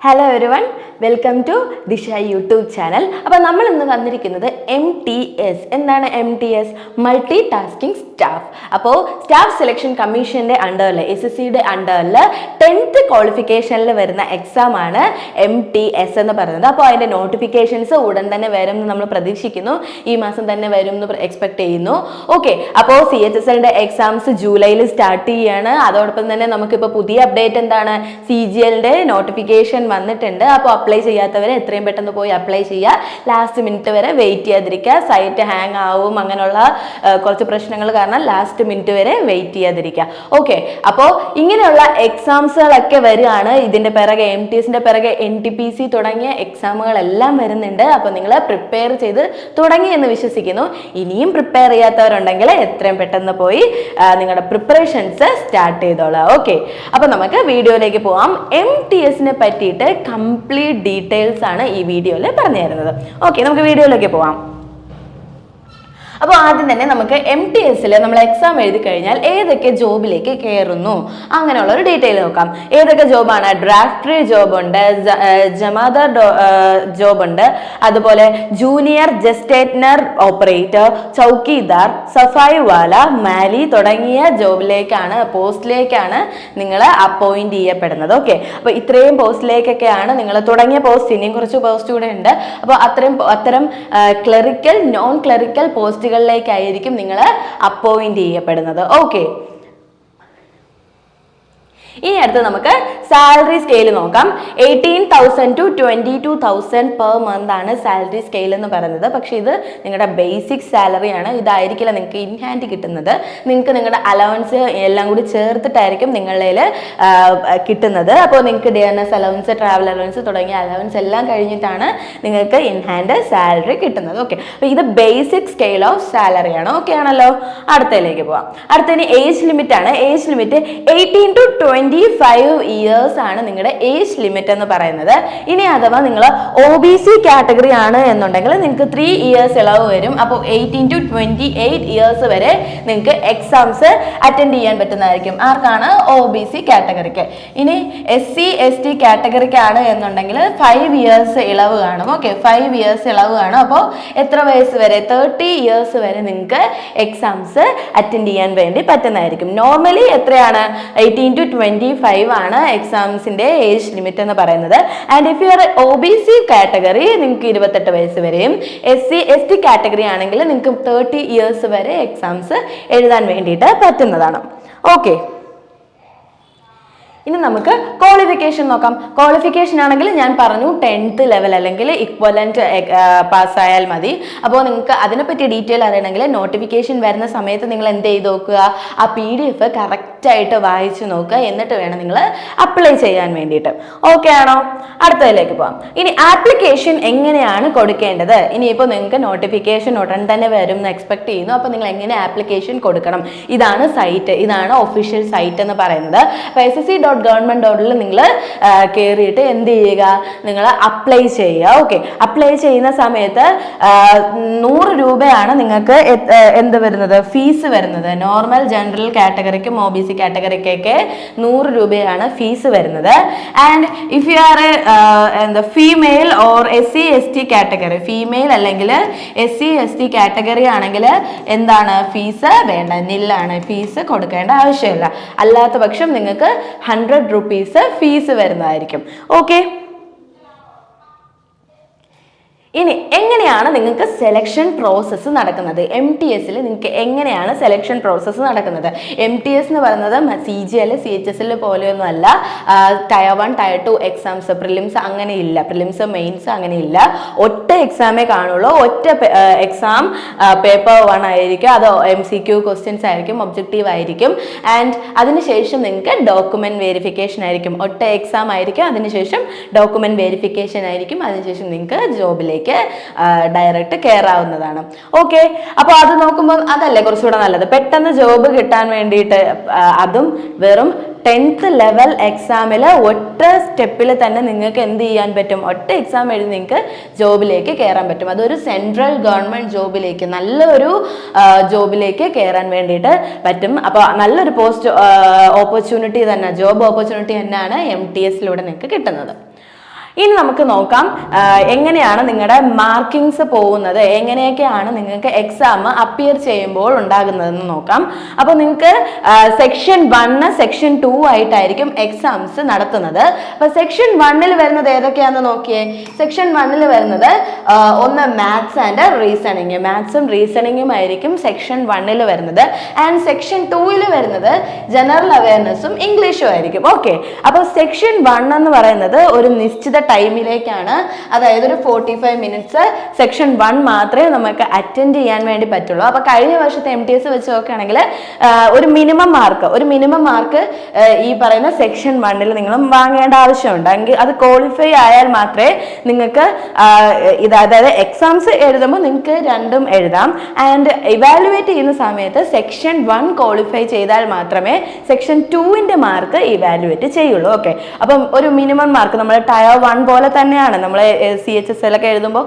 Hello everyone, welcome to ദിശ YouTube channel. അപ്പോൾ നമ്മൾ ഇന്ന് വന്നിരിക്കുന്നത് MTS. എന്താണ് MTS? Multi tasking staff. അപ്പോൾ സ്റ്റാഫ് സെലക്ഷൻ കമ്മീഷൻ്റെ അണ്ടറിൽ, SSCയുടെ അണ്ടറിൽ 10th ക്വാളിഫിക്കേഷനിൽ വരുന്ന എക്സാം ആണ് MTS എന്ന് പറയുന്നത്. അപ്പോൾ അതിൻ്റെ നോട്ടിഫിക്കേഷൻസ് ഉടൻ തന്നെ വരും എന്ന് നമ്മൾ പ്രതീക്ഷിക്കുന്നു. ഈ മാസം തന്നെ വരും എന്ന് എക്സ്പെക്ട് ചെയ്യുന്നു. ഓക്കെ, അപ്പോൾ CHSLൻ്റെ എക്സാംസ് ജൂലൈയിൽ സ്റ്റാർട്ട് ചെയ്യാണ്. അതോടൊപ്പം തന്നെ നമുക്കിപ്പോൾ പുതിയ അപ്ഡേറ്റ് എന്താണ്? CGLൻ്റെ നോട്ടിഫിക്കേഷൻ വന്നിട്ടുണ്ട്. അപ്പോൾ അപ്ലൈ ചെയ്യാത്തവരെ എത്രയും പെട്ടെന്ന് പോയി അപ്ലൈ ചെയ്യുക. ലാസ്റ്റ് മിനിറ്റ് വരെ വെയിറ്റ് ചെയ്യാതിരിക്കുക. സൈറ്റ് ഹാങ് ആവും, അങ്ങനെയുള്ള കുറച്ച് പ്രശ്നങ്ങൾ കാരണം ലാസ്റ്റ് മിനിറ്റ് വരെ വെയിറ്റ് ചെയ്യാതിരിക്കുക. ഓക്കെ, അപ്പോൾ ഇങ്ങനെയുള്ള എക്സാംസുകളൊക്കെ വരികയാണ്. ഇതിൻ്റെ പിറകെ MTSൻ്റെ പിറകെ NTPC തുടങ്ങിയ എക്സാമുകളെല്ലാം വരുന്നുണ്ട്. അപ്പോൾ നിങ്ങൾ പ്രിപ്പയർ ചെയ്ത് തുടങ്ങി എന്ന് വിശ്വസിക്കുന്നു. ഇനിയും പ്രിപ്പയർ ചെയ്യാത്തവരുണ്ടെങ്കിൽ എത്രയും പെട്ടെന്ന് പോയി നിങ്ങളുടെ പ്രിപ്പറേഷൻസ് സ്റ്റാർട്ട് ചെയ്തോളാം. ഓക്കെ, അപ്പോൾ നമുക്ക് വീഡിയോയിലേക്ക് പോകാം. MTSനെ പറ്റിയിട്ട് കംപ്ലീറ്റ് ഡീറ്റെയിൽസ് ആണ് ഈ വീഡിയോയിൽ പറഞ്ഞു തരുന്നത്. ഓക്കെ, നമുക്ക് വീഡിയോയിലേക്ക് പോകാം. അപ്പോൾ ആദ്യം തന്നെ നമുക്ക് MTSൽ നമ്മൾ എക്സാം എഴുതി കഴിഞ്ഞാൽ ഏതൊക്കെ ജോബിലേക്ക് കയറുന്നു അങ്ങനെയുള്ള ഒരു ഡീറ്റെയിൽ നോക്കാം. ഏതൊക്കെ ജോബാണ്? ഡ്രാഫ്റ്ററി ജോബ് ഉണ്ട്, ജമാദർ ജോബ് ഉണ്ട്, അതുപോലെ ജൂനിയർ ജസ്റ്റേറ്റ്നർ ഓപ്പറേറ്റർ, ചൗക്കിദാർ, സഫായി വാല, മാലി തുടങ്ങിയ ജോബിലേക്കാണ്, പോസ്റ്റിലേക്കാണ് നിങ്ങൾ അപ്പോയിന്റ് ചെയ്യപ്പെടുന്നത്. ഓക്കെ, അപ്പോൾ ഇത്രയും പോസ്റ്റിലേക്കൊക്കെയാണ് നിങ്ങൾ തുടങ്ങിയ പോസ്റ്റ്. ഇനിയും കുറച്ച് പോസ്റ്റ് കൂടെ ഉണ്ട്. അപ്പോൾ അത്തരം ക്ലറിക്കൽ, നോൺ ക്ലറിക്കൽ പോസ്റ്റുകളിലേക്കായിരിക്കും നിങ്ങൾ അപ്പോയിന്റ് ചെയ്യപ്പെടുന്നത്. ഓക്കെ, ഇനി അടുത്ത് നമുക്ക് സാലറി സ്കെയിൽ നോക്കാം. 18,000 to 22,000 പെർ മന്ത് ആണ് സാലറി സ്കെയിൽ എന്ന് പറയുന്നത്. പക്ഷെ ഇത് നിങ്ങളുടെ ബേസിക് സാലറി ആണ്. ഇതായിരിക്കില്ല നിങ്ങൾക്ക് ഇൻ ഹാൻഡ് കിട്ടുന്നത്. നിങ്ങൾക്ക് നിങ്ങളുടെ അലവൻസ് എല്ലാം കൂടി ചേർത്തിട്ടായിരിക്കും നിങ്ങളിൽ കിട്ടുന്നത്. അപ്പോൾ നിങ്ങൾക്ക് DNS അലവൻസ്, ട്രാവൽ അലവൻസ് തുടങ്ങിയ അലവൻസ് എല്ലാം കഴിഞ്ഞിട്ടാണ് നിങ്ങൾക്ക് ഇൻ ഹാൻഡ് സാലറി കിട്ടുന്നത്. ഓക്കെ, അപ്പോൾ ഇത് ബേസിക് സ്കെയിൽ ഓഫ് സാലറി ആണ്. ഓക്കെ ആണല്ലോ. അടുത്തതിലേക്ക് പോവാം. അടുത്തതിന് ഏജ് ലിമിറ്റ് ആണ്. ഏജ് ലിമിറ്റ് 18 to 25 ഇയേഴ്സ് ആണ് നിങ്ങളുടെ ഏജ് ലിമിറ്റ് എന്ന് പറയുന്നത്. ഇനി അഥവാ നിങ്ങൾ OBC കാറ്റഗറി ആണ് എന്നുണ്ടെങ്കിൽ നിങ്ങൾക്ക് 3 ഇയേഴ്സ് ഇളവ് വരും. അപ്പോൾ 18 to 28 ഇയേഴ്സ് വരെ നിങ്ങൾക്ക് എക്സാംസ് അറ്റൻഡ് ചെയ്യാൻ പറ്റുന്നതായിരിക്കും. ആർക്കാണ്? OBC കാറ്റഗറിക്ക്. ഇനി SC ST കാറ്റഗറിക്കാണ് എന്നുണ്ടെങ്കിൽ 5 ഇയേഴ്സ് ഇളവ് കാണും. ഓക്കെ, 5 ഇയേഴ്സ് ഇളവ് കാണും. അപ്പോൾ എത്ര വയസ്സ് വരെ? 30 ഇയേഴ്സ് വരെ നിങ്ങൾക്ക് എക്സാംസ് അറ്റൻഡ് ചെയ്യാൻ വേണ്ടി പറ്റുന്നതായിരിക്കും. നോർമലി എത്രയാണ്? 18 to 25 ആണ് എക്സാംസിന്റെ ഏജ് ലിമിറ്റ് എന്ന് പറയുന്നത്. And if you are OBC category നിങ്ങൾക്ക് 28 വയസ്സ് വരെയും, SC ST കാറ്റഗറി ആണെങ്കിൽ നിങ്ങൾക്ക് 30 ഇയേഴ്സ് വരെ എക്സാംസ് എഴുതാൻ വേണ്ടിയിട്ട് പറ്റുന്നതാണ്. ഓക്കെ, ഇനി നമുക്ക് ക്വാളിഫിക്കേഷൻ നോക്കാം. ക്വാളിഫിക്കേഷൻ ആണെങ്കിൽ ഞാൻ പറഞ്ഞു 10th ലെവൽ അല്ലെങ്കിൽ ഇക്വലന്റ് പാസ്സായാൽ മതി. അപ്പോൾ നിങ്ങൾക്ക് അതിനെപ്പറ്റി ഡീറ്റെയിൽ അറിയണമെങ്കിൽ നോട്ടിഫിക്കേഷൻ വരുന്ന സമയത്ത് നിങ്ങൾ എന്ത് ചെയ്ത് നോക്കുക? ആ PDF കറക്റ്റായിട്ട് വായിച്ചു നോക്കുക. എന്നിട്ട് വേണം നിങ്ങൾ അപ്ലൈ ചെയ്യാൻ വേണ്ടിയിട്ട്. ഓക്കെ ആണോ? അടുത്തതിലേക്ക് പോകാം. ഇനി ആപ്ലിക്കേഷൻ എങ്ങനെയാണ് കൊടുക്കേണ്ടത്? ഇനിയിപ്പോൾ നിങ്ങൾക്ക് നോട്ടിഫിക്കേഷൻ ഉടൻ തന്നെ വരും എന്ന് എക്സ്പെക്ട് ചെയ്യുന്നു. അപ്പോൾ നിങ്ങൾ എങ്ങനെ ആപ്ലിക്കേഷൻ കൊടുക്കണം? ഇതാണ് സൈറ്റ്, ഇതാണ് ഒഫീഷ്യൽ സൈറ്റ് എന്ന് പറയുന്നത്. അപ്പോൾ SSC.government.in നിങ്ങൾ കയറിയിട്ട് എന്ത് ചെയ്യുക? നിങ്ങൾ അപ്ലൈ ചെയ്യുക. ഓക്കെ, അപ്ലൈ ചെയ്യുന്ന സമയത്ത് 100 രൂപയാണ് നിങ്ങൾക്ക് എന്ത് വരുന്നത്? ഫീസ് വരുന്നത്. നോർമൽ ജനറൽ കാറ്റഗറിക്കും OBC കാറ്റഗറിക്കൊക്കെ 100 രൂപയാണ് ഫീസ് വരുന്നത്. And if you are female or SC ST category, female അല്ലെങ്കിൽ SC ST കാറ്റഗറി ആണെങ്കിൽ എന്താണ്? ഫീസ് വേണ്ട, നില്ലാണ്. ഫീസ് കൊടുക്കേണ്ട ആവശ്യമില്ല. അല്ലാത്ത പക്ഷം നിങ്ങൾക്ക് 100 rupees ഫീസ് വരുന്നതായിരിക്കും. ഓക്കെ, ഇനി എങ്ങനെയാണ് നിങ്ങൾക്ക് സെലക്ഷൻ പ്രോസസ്സ് നടക്കുന്നത്? MTSൽ നിങ്ങൾക്ക് എങ്ങനെയാണ് സെലക്ഷൻ പ്രോസസ്സ് നടക്കുന്നത്? MTS എന്ന് പറയുന്നത് CGL CHSL പോലെയൊന്നും അല്ല. ടയർ 1 ടയർ 2 എക്സാംസ്, പ്രിലിംസ് അങ്ങനെയില്ല. പ്രിലിംസ് മെയിൻസ് അങ്ങനെയില്ല. ഒറ്റ എക്സാമേ കാണുള്ളൂ. ഒറ്റ എക്സാം പേപ്പർ 1 ആയിരിക്കും. അത് MCQ ക്വസ്റ്റ്യൻസ് ആയിരിക്കും, ഒബ്ജക്റ്റീവ് ആയിരിക്കും. ആൻഡ് അതിനുശേഷം നിങ്ങൾക്ക് ഡോക്യുമെന്റ് വെരിഫിക്കേഷൻ ആയിരിക്കും. ഒറ്റ എക്സാം ആയിരിക്കും, അതിനുശേഷം ഡോക്യുമെന്റ് വെരിഫിക്കേഷൻ ആയിരിക്കും. അതിനുശേഷം നിങ്ങൾക്ക് ജോബിലേക്ക് ഡയറക്റ്റ് കയറാവുന്നതാണ്. ഓക്കെ, അപ്പോൾ അത് നോക്കുമ്പോൾ അതല്ലേ കുറച്ചുകൂടെ നല്ലത്? പെട്ടെന്ന് ജോബ് കിട്ടാൻ വേണ്ടിയിട്ട്, അതും വെറും 10th ലെവൽ എക്സാമിൽ ഒറ്റ സ്റ്റെപ്പിൽ തന്നെ നിങ്ങൾക്ക് എന്ത് ചെയ്യാൻ പറ്റും? ഒറ്റ എക്സാം എഴുതി നിങ്ങൾക്ക് ജോബിലേക്ക് കയറാൻ പറ്റും. അതൊരു സെൻട്രൽ ഗവൺമെൻറ് ജോബിലേക്ക്, നല്ലൊരു ജോബിലേക്ക് കയറാൻ വേണ്ടിയിട്ട് പറ്റും. അപ്പോൾ നല്ലൊരു പോസ്റ്റ് ഓപ്പർച്യൂണിറ്റി തന്നെ, ജോബ് ഓപ്പർച്യൂണിറ്റി തന്നെയാണ് MTSലൂടെ നിങ്ങൾക്ക് കിട്ടുന്നത്. ഇനി നമുക്ക് നോക്കാം എങ്ങനെയാണ് നിങ്ങളുടെ മാർക്കിങ്സ് പോകുന്നത്, എങ്ങനെയൊക്കെയാണ് നിങ്ങൾക്ക് എക്സാം അപ്പിയർ ചെയ്യുമ്പോൾ ഉണ്ടാകുന്നതെന്ന് നോക്കാം. അപ്പോൾ നിങ്ങൾക്ക് സെക്ഷൻ 1 സെക്ഷൻ 2 ആയിട്ടായിരിക്കും എക്സാംസ് നടത്തുന്നത്. അപ്പോൾ സെക്ഷൻ 1 വരുന്നത് ഏതൊക്കെയാണെന്ന് നോക്കിയേ. സെക്ഷൻ 1 വരുന്നത് ഒന്ന് മാത്സ് ആൻഡ് റീസണിങ്, മാത്സും റീസണിങ്ങും ആയിരിക്കും സെക്ഷൻ 1 വരുന്നത്. ആൻഡ് സെക്ഷൻ 2 വരുന്നത് ജനറൽ അവയർനെസ്സും ഇംഗ്ലീഷും ആയിരിക്കും. ഓക്കെ, അപ്പോൾ സെക്ഷൻ 1 എന്ന് പറയുന്നത് ഒരു നിശ്ചിത ടൈമിലേക്കാണ്, അതായത് ഒരു 45 മിനിറ്റ്സ് സെക്ഷൻ 1 മാത്രമേ നമുക്ക് അറ്റൻഡ് ചെയ്യാൻ വേണ്ടി പറ്റുള്ളൂ. അപ്പോൾ കഴിഞ്ഞ വർഷത്തെ MTS വെച്ച് നോക്കുകയാണെങ്കിൽ ഒരു മിനിമം മാർക്ക് ഈ പറയുന്ന സെക്ഷൻ 1 നിങ്ങൾ വാങ്ങേണ്ട ആവശ്യമുണ്ട്. എങ്കിൽ അത് ക്വാളിഫൈ ആയാൽ മാത്രമേ നിങ്ങൾക്ക് അതായത് എക്സാംസ് എഴുതുമ്പോൾ നിങ്ങൾക്ക് രണ്ടും എഴുതാം. ആൻഡ് ഇവാലുവേറ്റ് ചെയ്യുന്ന സമയത്ത് സെക്ഷൻ 1 ക്വാളിഫൈ ചെയ്താൽ മാത്രമേ സെക്ഷൻ 2ന്റെ മാർക്ക് ഇവാലുവേറ്റ് ചെയ്യുള്ളൂ. ഓക്കെ, അപ്പം ഒരു മിനിമം മാർക്ക് നമ്മൾ ടയർ 1 പോലെ തന്നെയാണ് നമ്മൾ CHSL ഒക്കെ എഴുതുമ്പോൾ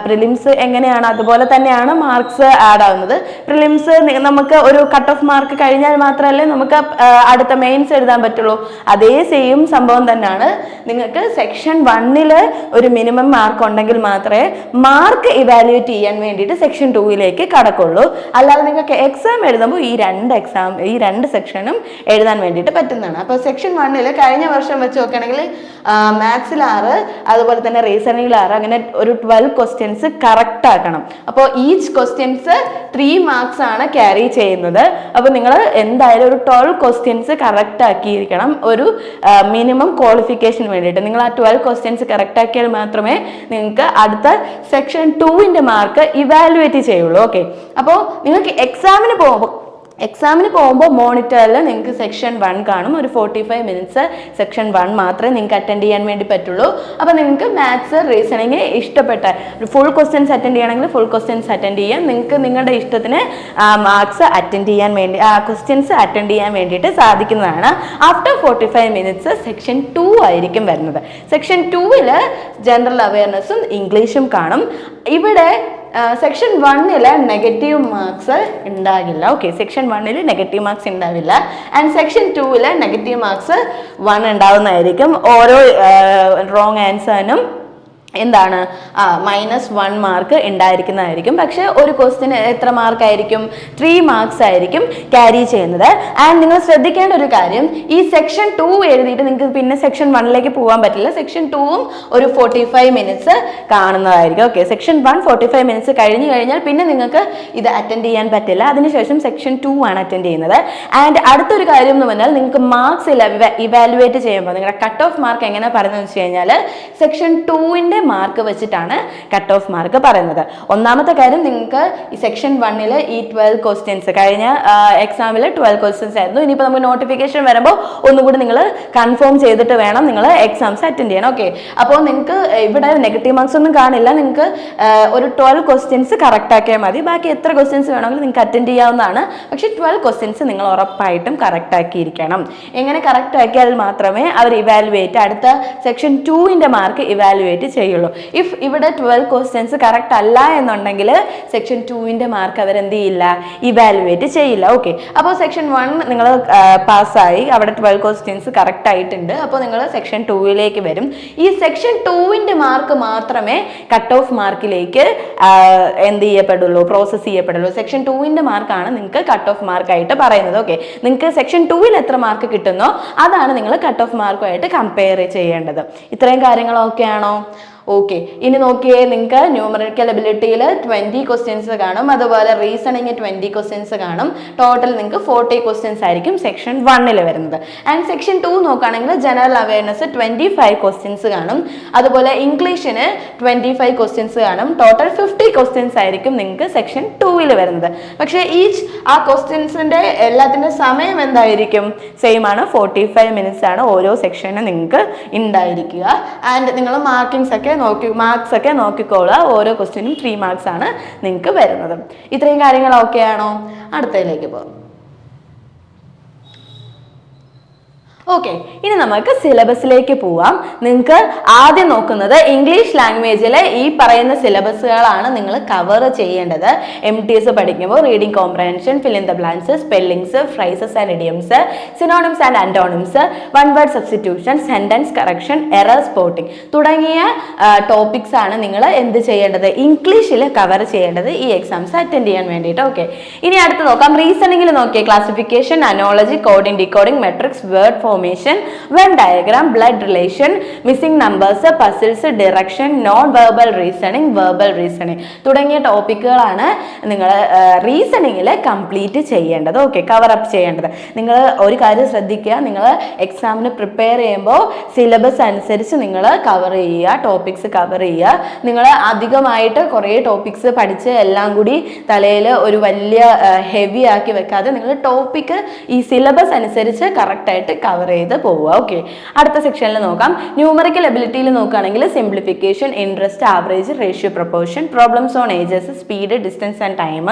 പ്രിലിംസ് എങ്ങനെയാണ് അതുപോലെ തന്നെയാണ് മാർക്സ് ആഡ് ആവുന്നത്. പ്രിലിംസ് നമുക്ക് ഒരു കട്ട് ഓഫ് മാർക്ക് കഴിഞ്ഞാൽ മാത്രമല്ലേ നമുക്ക് അടുത്ത മെയിൻസ് എഴുതാൻ പറ്റുള്ളൂ. അതേ സെയിം സംഭവം തന്നെയാണ്. നിങ്ങൾക്ക് സെക്ഷൻ 1 ഒരു മിനിമം മാർക്ക് ഉണ്ടെങ്കിൽ മാത്രമേ മാർക്ക് ഇവാലുവേറ്റ് ചെയ്യാൻ വേണ്ടിയിട്ട് സെക്ഷൻ 2 കടക്കുള്ളൂ. അല്ലാതെ നിങ്ങൾക്ക് എക്സാം എഴുതുമ്പോൾ ഈ രണ്ട് സെക്ഷനും എഴുതാൻ വേണ്ടിയിട്ട് പറ്റുന്നതാണ്. അപ്പോൾ സെക്ഷൻ 1 കഴിഞ്ഞ വർഷം വെച്ച് നോക്കുകയാണെങ്കിൽ മാത്സിൽ 6, അതുപോലെ തന്നെ റീസണിങ്ങിൽ 6, അങ്ങനെ ഒരു 12 ക്വസ്റ്റ്യൻസ് കറക്റ്റ് ആക്കണം. അപ്പോൾ ഈച്ച് ക്വസ്റ്റ്യൻസ് 3 മാർക്സ് ആണ് ക്യാരി ചെയ്യുന്നത്. അപ്പോൾ നിങ്ങൾ എന്തായാലും ഒരു 12 ക്വസ്റ്റ്യൻസ് കറക്റ്റ് ആക്കിയിരിക്കണം ഒരു മിനിമം ക്വാളിഫിക്കേഷൻ വേണ്ടിയിട്ട്. നിങ്ങൾ ആ 12 ക്വസ്റ്റ്യൻസ് കറക്റ്റ് ആക്കിയാൽ മാത്രമേ നിങ്ങൾക്ക് അടുത്ത സെക്ഷൻ 2ന്റെ മാർക്ക് ഇവാലുവേറ്റ് ചെയ്യുള്ളൂ. ഓക്കെ, അപ്പോൾ നിങ്ങൾക്ക് എക്സാമിന് പോകുമ്പോൾ മോണിറ്ററിൽ നിങ്ങൾക്ക് സെക്ഷൻ 1 കാണും. ഒരു 45 മിനിറ്റ്സ് സെക്ഷൻ 1 മാത്രമേ നിങ്ങൾക്ക് അറ്റൻഡ് ചെയ്യാൻ വേണ്ടി പറ്റുള്ളൂ. അപ്പോൾ നിങ്ങൾക്ക് മാത്സ് റീസണിങ് ഇഷ്ടപ്പെട്ട ഫുൾ ക്വസ്റ്റ്യൻസ് അറ്റൻഡ് ചെയ്യണമെങ്കിൽ ഫുൾ ക്വസ്റ്റ്യൻസ് അറ്റൻഡ് ചെയ്യാം. നിങ്ങൾക്ക് നിങ്ങളുടെ ഇഷ്ടത്തിന് മാർക്സ് അറ്റൻഡ് ചെയ്യാൻ വേണ്ടി ക്വസ്റ്റ്യൻസ് അറ്റൻഡ് ചെയ്യാൻ വേണ്ടിയിട്ട് സാധിക്കുന്നതാണ്. ആഫ്റ്റർ 45 മിനിറ്റ്സ് സെക്ഷൻ 2 ആയിരിക്കും വരുന്നത്. സെക്ഷൻ 2 ജനറൽ അവയർനെസ്സും ഇംഗ്ലീഷും കാണും. ഇവിടെ സെക്ഷൻ 1 നെഗറ്റീവ് മാർക്സ് ഉണ്ടാകില്ല. ഓക്കെ, സെക്ഷൻ 1 നെഗറ്റീവ് മാർക്സ് ഉണ്ടാവില്ല. And section 2 negative marks 1 ഉണ്ടാവുന്നതായിരിക്കും. ഓരോ റോങ് ആൻസറിനും എന്താണ് -1 മാർക്ക് ഉണ്ടായിരിക്കുന്നതായിരിക്കും. പക്ഷെ ഒരു ക്വസ്റ്റിന് എത്ര മാർക്ക് ആയിരിക്കും? 3 മാർക്സ് ആയിരിക്കും ക്യാരി ചെയ്യുന്നത്. ആൻഡ് നിങ്ങൾ ശ്രദ്ധിക്കേണ്ട ഒരു കാര്യം, ഈ സെക്ഷൻ 2 എഴുതിയിട്ട് നിങ്ങൾക്ക് പിന്നെ സെക്ഷൻ 1 പോകാൻ പറ്റില്ല. സെക്ഷൻ 2 ഒരു 45 മിനിറ്റ്സ് കാണുന്നതായിരിക്കും. ഓക്കെ, സെക്ഷൻ 1 45 മിനിറ്റ്സ് കഴിഞ്ഞാൽ പിന്നെ നിങ്ങൾക്ക് ഇത് അറ്റൻഡ് ചെയ്യാൻ പറ്റില്ല. അതിനുശേഷം സെക്ഷൻ 2 ആണ് അറ്റൻഡ് ചെയ്യുന്നത്. ആൻഡ് അടുത്തൊരു കാര്യം എന്ന് പറഞ്ഞാൽ നിങ്ങൾക്ക് മാർക്സ് ഇവാലുവേറ്റ് ചെയ്യുമ്പോൾ നിങ്ങളുടെ കട്ട് ഓഫ് മാർക്ക് എങ്ങനെ പറയുന്നത് വെച്ച് കഴിഞ്ഞാൽ സെക്ഷൻ 2ന്റെ മാർക്ക് വെച്ചിട്ടാണ് കട്ട് ഓഫ് മാർക്ക് പറയുന്നത്. ഒന്നാമത്തെ കാര്യം, നിങ്ങൾക്ക് ഈ സെക്ഷൻ 1 ഈ 12 ക്വസ്റ്റ്യൻസ് കഴിഞ്ഞ എക്സാമിൽ 12 ക്വസ്റ്റ്യൻസ് ആയിരുന്നു. ഇനിയിപ്പോൾ നമുക്ക് നോട്ടിഫിക്കേഷൻ വരുമ്പോൾ ഒന്നുകൂടി നിങ്ങൾ കൺഫേം ചെയ്തിട്ട് വേണം നിങ്ങൾ എക്സാംസ് അറ്റൻഡ് ചെയ്യാൻ. ഓക്കെ, അപ്പോൾ നിങ്ങൾക്ക് ഇവിടെ നെഗറ്റീവ് മാർക്സ് ഒന്നും കാണില്ല. നിങ്ങൾക്ക് ഒരു 12 ക്വസ്റ്റ്യൻസ് കറക്റ്റ് ആക്കിയാൽ മതി. ബാക്കി എത്ര ക്വസ്റ്റ്യൻസ് വേണമെങ്കിലും നിങ്ങൾക്ക് അറ്റൻഡ് ചെയ്യാവുന്നതാണ്. പക്ഷേ 12 ക്വസ്റ്റ്യൻസ് നിങ്ങൾ ഉറപ്പായിട്ടും കറക്റ്റ് ആക്കിയിരിക്കണം. എങ്ങനെ കറക്റ്റ് ആക്കിയാൽ മാത്രമേ അവർ ഇവാലുവേറ്റ് അടുത്ത സെക്ഷൻ 2ന്റെ മാർക്ക് ഇവാലുവേറ്റ് ചെയ്യുള്ളൂ. ഇഫ് ഇവിടെ 12 ക്വസ്റ്റ്യൻസ് കറക്റ്റ് അല്ല എന്നുണ്ടെങ്കിൽ സെക്ഷൻ 2ന്റെ മാർക്ക് അവരെന്ത് ചെയ്യില്ല, ഇവാലുവേറ്റ് ചെയ്യില്ല. ഓക്കെ, അപ്പോൾ സെക്ഷൻ 1 നിങ്ങൾ പാസ്സായി, അവിടെ 12 ക്വസ്റ്റ്യൻസ് കറക്റ്റ് ആയിട്ടുണ്ട്. അപ്പോൾ നിങ്ങൾ സെക്ഷൻ 2 വരും. ഈ സെക്ഷൻ 2ന്റെ മാർക്ക് മാത്രമേ കട്ട് ഓഫ് മാർക്കിലേക്ക് എന്ത് ചെയ്യപ്പെടുള്ളൂ, പ്രോസസ് ചെയ്യപ്പെടുള്ളൂ. സെക്ഷൻ 2ന്റെ മാർക്കാണ് നിങ്ങൾക്ക് കട്ട് ഓഫ് മാർക്കായിട്ട് പറയുന്നത്. ഓക്കെ, നിങ്ങൾക്ക് സെക്ഷൻ 2 എത്ര മാർക്ക് കിട്ടുന്നോ അതാണ് നിങ്ങൾ കട്ട് ഓഫ് മാർക്കുമായിട്ട് കമ്പയർ ചെയ്യേണ്ടത്. ഇത്രയും കാര്യങ്ങളൊക്കെ ആണോ? ഓക്കെ, ഇനി നോക്കിയേ, നിങ്ങൾക്ക് ന്യൂമറിക്കൽ എബിലിറ്റിയിൽ 20 ക്വസ്റ്റ്യൻസ് കാണും. അതുപോലെ റീസണിങ് 20 ക്വസ്റ്റ്യൻസ് കാണും. ടോട്ടൽ നിങ്ങൾക്ക് 40 ക്വസ്റ്റ്യൻസ് ആയിരിക്കും സെക്ഷൻ 1 വരുന്നത്. ആൻഡ് സെക്ഷൻ 2 നോക്കുകയാണെങ്കിൽ ജനറൽ അവയർനെസ് 25 ക്വസ്റ്റ്യൻസ് കാണും. അതുപോലെ ഇംഗ്ലീഷിന് 25 ക്വസ്റ്റ്യൻസ് കാണും. ടോട്ടൽ 50 ക്വസ്റ്റ്യൻസ് ആയിരിക്കും നിങ്ങൾക്ക് സെക്ഷൻ 2 വരുന്നത്. പക്ഷേ ആ ക്വസ്റ്റ്യൻസിന്റെ എല്ലാത്തിൻ്റെ സമയം എന്തായിരിക്കും? സെയിം ആണ്, 45 മിനിറ്റ്സ് ആണ് ഓരോ സെക്ഷനും നിങ്ങൾക്ക് ഉണ്ടായിരിക്കുക. ആൻഡ് നിങ്ങൾ മാർക്സ് ഒക്കെ നോക്കിക്കോളുക. ഓരോ ക്വസ്റ്റ്യനും 3 മാർക്സ് ആണ് നിങ്ങൾക്ക് വരുന്നത്. ഇത്രയും കാര്യങ്ങൾ ഓക്കെ ആണോ? അടുത്തതിലേക്ക് പോകാം. ഓക്കെ, ഇനി നമുക്ക് സിലബസിലേക്ക് പോവാം. നിങ്ങൾക്ക് ആദ്യം നോക്കുന്നത് ഇംഗ്ലീഷ് ലാംഗ്വേജിലെ ഈ പറയുന്ന സിലബസുകളാണ് നിങ്ങൾ കവർ ചെയ്യേണ്ടത്. MTS പഠിക്കുമ്പോൾ reading comprehension, fill in the blanks, spellings, phrases and idioms, synonyms and antonyms, one word substitution, sentence correction, error spotting തുടങ്ങിയ ടോപ്പിക്സ് ആണ് നിങ്ങൾ എന്ത് ചെയ്യേണ്ടത്, ഇംഗ്ലീഷിൽ കവർ ചെയ്യേണ്ടത് ഈ എക്സാംസ് അറ്റൻഡ് ചെയ്യാൻ വേണ്ടിയിട്ട്. ഓക്കെ, ഇനി അടുത്ത് നോക്കാം. റീസണിംഗിൽ നോക്കിയേ classification, analogy, coding, decoding, matrix, word formation, Venn diagram, blood relation, missing numbers, puzzles, direction, non verbal reasoning, verbal reasoning തുടങ്ങിയ ടോപ്പിക്കുകളാണ് നിങ്ങൾ റീസണിങ്ങിൽ കംപ്ലീറ്റ് ചെയ്യേണ്ടത്. ഓക്കെ, കവർ അപ്പ് ചെയ്യേണ്ടത്. നിങ്ങൾ ഒരു കാര്യം ശ്രദ്ധിക്കുക, നിങ്ങൾ എക്സാമിന് പ്രിപ്പയർ ചെയ്യുമ്പോൾ സിലബസ് അനുസരിച്ച് നിങ്ങൾ കവർ ചെയ്യുക, ടോപ്പിക്സ് കവർ ചെയ്യുക. നിങ്ങൾ അധികമായിട്ട് കുറേ ടോപ്പിക്സ് പഠിച്ച് എല്ലാം കൂടി തലയിൽ ഒരു വലിയ ഹെവി ആക്കി വെക്കാതെ നിങ്ങൾ ടോപ്പിക്ക് ഈ സിലബസ് അനുസരിച്ച് കറക്റ്റായിട്ട് കവർ ചെയ്ത് പോവുക. ഓക്കെ, അടുത്ത സെക്ഷനിൽ നോക്കാം. ന്യൂമറിക്കൽ എബിലിറ്റിയിൽ നോക്കുകയാണെങ്കിൽ simplification, interest, average, ratio, proportion, problems on ages, speed, distance and time,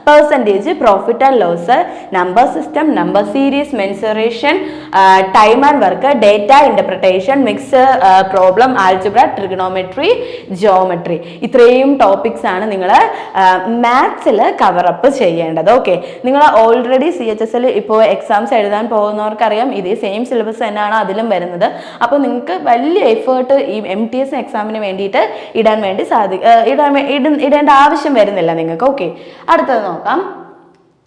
percentage, profit and loss, number system, number series, mensuration, time and work, data interpretation, mix problem, algebra, trigonometry, geometry ഇത്രയും topics ആണ് നിങ്ങൾ മാത്സിൽ cover up ചെയ്യേണ്ടത്. Okay, നിങ്ങൾ already CHSൽ ഇപ്പോൾ exams എഴുതാൻ പോകുന്നവർക്കറിയാം ഇതേ സെയിം സിലബസ് തന്നെയാണ് അതിലും വരുന്നത്. അപ്പോൾ നിങ്ങൾക്ക് വലിയ എഫേർട്ട് ഈ MTS എക്സാമിന് വേണ്ടിയിട്ട് ഇടേണ്ട ആവശ്യം വരുന്നില്ല നിങ്ങൾക്ക്. ഓക്കെ, അടുത്തത് നോക്കാം.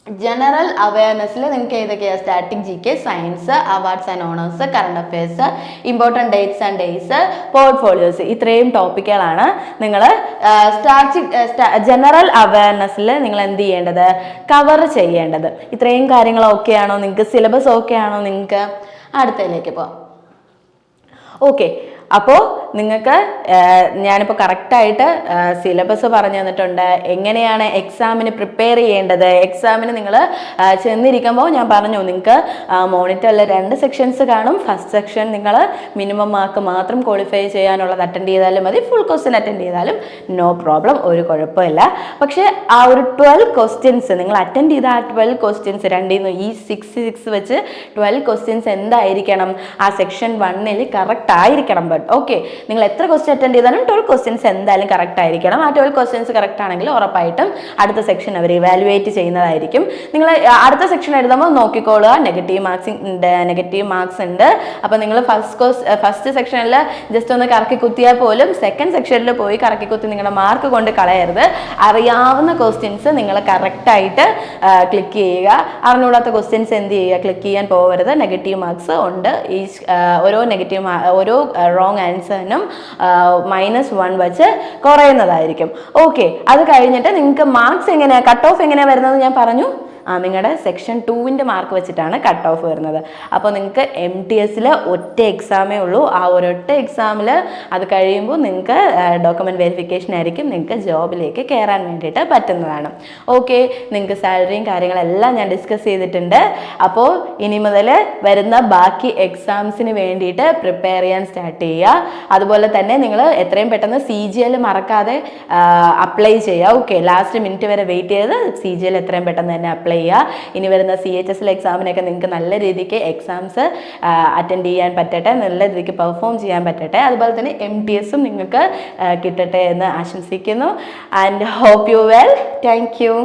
ജനറൽ അവയർനെസ്സിൽ നിങ്ങൾക്ക് ഏതൊക്കെയാണ്, static GK, science, awards and honours, current affairs, important dates and days, portfolios ഇത്രയും ടോപ്പിക്കുകളാണ് നിങ്ങൾ ജനറൽ അവയർനെസ്സിൽ നിങ്ങൾ എന്ത് ചെയ്യേണ്ടത്, കവർ ചെയ്യേണ്ടത്. ഇത്രയും കാര്യങ്ങൾ ഓക്കെ ആണോ നിങ്ങൾക്ക്, സിലബസ് ഓക്കെ ആണോ നിങ്ങൾക്ക്? അടുത്തതിലേക്ക് പോവാം. ഓക്കെ, അപ്പോൾ നിങ്ങൾക്ക് ഞാനിപ്പോൾ കറക്റ്റായിട്ട് സിലബസ് പറഞ്ഞു തന്നിട്ടുണ്ട്, എങ്ങനെയാണ് എക്സാമിന് പ്രിപ്പയർ ചെയ്യേണ്ടത്. എക്സാമിന് നിങ്ങൾ ചെന്നിരിക്കുമ്പോൾ ഞാൻ പറഞ്ഞു നിങ്ങൾക്ക് മോണിറ്ററിൽ 2 സെക്ഷൻസ് കാണും. ഫസ്റ്റ് സെക്ഷൻ നിങ്ങൾ മിനിമം മാർക്ക് മാത്രം ക്വാളിഫൈ ചെയ്യാനുള്ളത് അറ്റൻഡ് ചെയ്താലും മതി, ഫുൾ ക്വസ്റ്റ്യൻ അറ്റൻഡ് ചെയ്താലും നോ പ്രോബ്ലം, ഒരു കുഴപ്പമില്ല. പക്ഷേ ആ ഒരു 12 ക്വസ്റ്റ്യൻസ് നിങ്ങൾ അറ്റൻഡ് ചെയ്ത ആ 12 ക്വസ്റ്റ്യൻസ് രണ്ടിൽ ഈ 6 വെച്ച് 12 ക്വസ്റ്റ്യൻസ് എന്തായിരിക്കണം, ആ സെക്ഷൻ 1ൽ കറക്റ്റ് ആയിരിക്കണം. ബട്ട് ഓക്കെ, നിങ്ങൾ എത്ര ക്വസ്റ്റ്യൻ അറ്റൻഡ് ചെയ്താലും 12 ക്വസ്റ്റ്യൻസ് എന്തായാലും കറക്റ്റ് ആയിരിക്കണം. ആ 12 ക്വസ്റ്റ്യൻസ് കറക്റ്റ് ആണെങ്കിൽ ഉറപ്പായിട്ടും അടുത്ത സെക്ഷൻ അവർ ഇവാലുവേറ്റ് ചെയ്യുന്നതായിരിക്കും. നിങ്ങൾ അടുത്ത സെക്ഷൻ എഴുതുമ്പോൾ നോക്കിക്കോളുക, നെഗറ്റീവ് മാർക്സ് ഉണ്ട്. അപ്പോൾ നിങ്ങൾ ഫസ്റ്റ് സെക്ഷനിൽ ജസ്റ്റ് ഒന്ന് കറക്കി കുത്തിയാൽ പോലും സെക്കൻഡ് സെക്ഷനിൽ പോയി കറക്കി കുത്തി നിങ്ങളുടെ മാർക്ക് കൊണ്ട് കളയരുത്. അറിയാവുന്ന ക്വസ്റ്റ്യൻസ് നിങ്ങൾ കറക്റ്റായിട്ട് ക്ലിക്ക് ചെയ്യുക. അറിഞ്ഞൂടാത്ത ക്വസ്റ്റ്യൻസ് എന്ത് ചെയ്യുക, ക്ലിക്ക് ചെയ്യാൻ പോകരുത്. നെഗറ്റീവ് മാർക്സ് ഉണ്ട്. ഈ ഓരോ റോങ് ആൻസറിനും -1 വെച്ച് കുറയുന്നതായിരിക്കും. ഓക്കെ, അത് കഴിഞ്ഞിട്ട് നിങ്ങൾക്ക് മാർക്സ് എങ്ങനെയാണ്, കട്ട് ഓഫ് എങ്ങനെയാണ് വരുന്നത് ഞാൻ പറഞ്ഞു. നിങ്ങളുടെ സെക്ഷൻ 2ൻ്റെ മാർക്ക് വെച്ചിട്ടാണ് കട്ട് ഓഫ് വരുന്നത്. അപ്പോൾ നിങ്ങൾക്ക് MTSൽ ഒറ്റ എക്സാമേ ഉള്ളൂ. ആ ഒരൊറ്റ എക്സാമിൽ അത് കഴിയുമ്പോൾ നിങ്ങൾക്ക് ഡോക്യുമെൻറ്റ് വെരിഫിക്കേഷൻ ആയിരിക്കും, നിങ്ങൾക്ക് ജോബിലേക്ക് കയറാൻ വേണ്ടിയിട്ട് പറ്റുന്നതാണ്. ഓക്കെ, നിങ്ങൾക്ക് സാലറിയും കാര്യങ്ങളെല്ലാം ഞാൻ ഡിസ്കസ് ചെയ്തിട്ടുണ്ട്. അപ്പോൾ ഇനി മുതൽ വരുന്ന ബാക്കി എക്സാംസിന് വേണ്ടിയിട്ട് പ്രിപ്പയർ ചെയ്യാൻ സ്റ്റാർട്ട് ചെയ്യുക. അതുപോലെ തന്നെ നിങ്ങൾ എത്രയും പെട്ടെന്ന് CGL മറക്കാതെ അപ്ലൈ ചെയ്യുക. ഓക്കെ, ലാസ്റ്റ് മിനിറ്റ് വരെ വെയിറ്റ് ചെയ്ത് CGL എത്രയും പെട്ടെന്ന് തന്നെ അപ്ലൈ ചെയ്യുക. ഇനി വരുന്ന CHSL എക്സാമിനൊക്കെ നിങ്ങൾക്ക് നല്ല രീതിക്ക് എക്സാംസ് അറ്റൻഡ് ചെയ്യാൻ പറ്റട്ടെ, നല്ല രീതിക്ക് പെർഫോം ചെയ്യാൻ പറ്റട്ടെ. അതുപോലെ തന്നെ MTSും നിങ്ങൾക്ക് കിട്ടട്ടെ എന്ന് ആശംസിക്കുന്നു. And hope you well. Thank U.